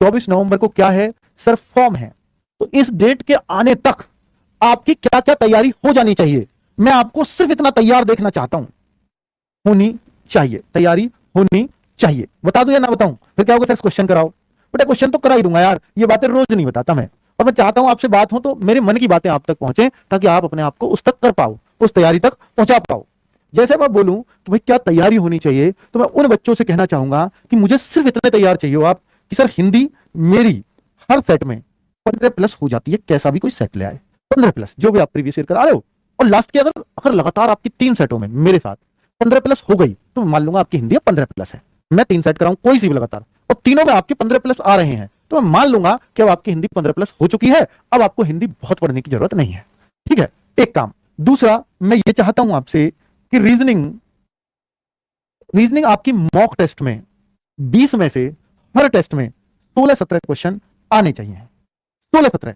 24 नवंबर को क्या है सर? फॉर्म है। तो इस डेट के आने तक आपकी क्या क्या तैयारी हो जानी चाहिए? मैं आपको सिर्फ इतना तैयार देखना चाहता हूं, होनी चाहिए, तैयारी होनी चाहिए। बता दूं या ना बताऊं? फिर क्या होगा सर क्वेश्चन कराओ। बेटा क्वेश्चन तो करा ही दूंगा यार, ये बातें रोज नहीं बताता मैं। और मैं चाहता हूं आपसे बात हो तो मेरे मन की बातें आप तक पहुंचे, ताकि आप अपने आप को उस तक कर पाओ, उस तैयारी तक पहुंचा पाओ। जैसे मैं बोलूं कि भाई क्या तैयारी होनी चाहिए, तो मैं उन बच्चों से कहना चाहूंगा कि मुझे सिर्फ इतने तैयार चाहिए हो आप कि सर हिंदी मेरी हर सेट में 15+ हो जाती है, कैसा भी कोई सेट ले आए 15+, जो भी आप प्रीवियस ईयर करा रहे हो। और लास्ट की अगर लगातार आपकी 3 सेटों में मेरे साथ 15+ हो गई, तो मैं मान लूंगा आपकी हिंदी 15+ है। मैं 3 सेट कराऊं कोई सी भी लगातार, और तीनों में आपके 15+ आ रहे हैं, तो मैं मान लूंगा कि अब आपकी हिंदी 15+ हो चुकी है। अब आपको हिंदी बहुत पढ़ने की जरूरत नहीं है। ठीक है, एक काम। दूसरा, मैं ये चाहता हूं आपसे कि रीजनिंग आपकी मॉक टेस्ट में 20 में से हर टेस्ट में 16-17 क्वेश्चन आने चाहिए। 16-17।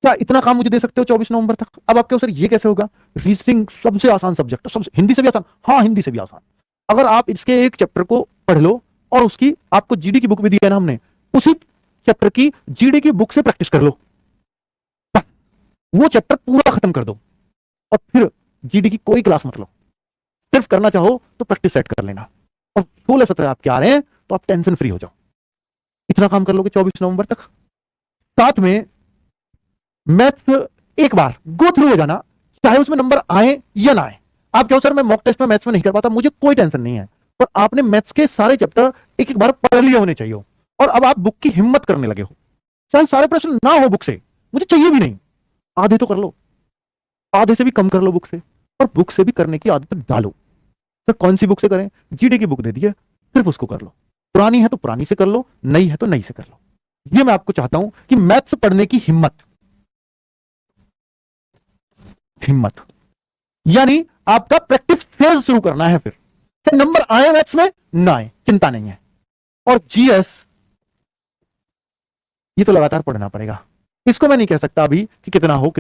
क्या इतना काम मुझे दे सकते हो 24 नवंबर तक? अब आप कहो सर ये कैसे होगा? रीजनिंग सबसे आसान सब्जेक्ट, सबसे हिंदी से भी आसान। हाँ, हिंदी से भी आसान। अगर आप इसके एक चैप्टर को पढ़ लो, और उसकी आपको जीडी की बुक भी दी है ना हमने, उसी चैप्टर की जीडी की बुक से प्रैक्टिस कर लो, वो चैप्टर पूरा खत्म कर दो, और फिर जीडी की कोई क्लास मत लो। सिर्फ करना चाहो तो प्रैक्टिस सेट कर लेना, और 16-17 आपके आ रहे हैं तो आप टेंशन फ्री हो जाओ। इतना काम कर लोगे 24 नवंबर तक। साथ में मैथ्स एक बार गो थ्रू हो जाना, चाहे उसमें नंबर आए या ना आए। आप कहो सर मैं मॉक टेस्ट में मैथ्स में नहीं कर पाता, मुझे कोई टेंशन नहीं है, पर आपने मैथ्स के सारे चैप्टर एक एक बार पढ़ लिए होने चाहिए, और अब आप बुक की हिम्मत करने लगे हो। चाहे सारे प्रश्न ना हो बुक से, मुझे चाहिए भी नहीं, आधे तो कर लो, आधे से भी कम कर लो बुक से, और बुक से भी करने की आदत डालो। तो कौन सी बुक से करें? जीडी की बुक दे दी है, सिर्फ उसको कर लो। पुरानी है तो पुरानी से कर लो, नई है तो नई से कर लो। ये मैं आपको चाहता हूं कि मैथ्स पढ़ने की हिम्मत, यानी आपका प्रैक्टिस फेज शुरू करना है। फिर चाहे नंबर आए मैथ्स में ना आए, चिंता नहीं है। और जीएस, ये तो लगातार पढ़ना पड़ेगा। इसको मैं नहीं कह सकता अभी कि कितना हो,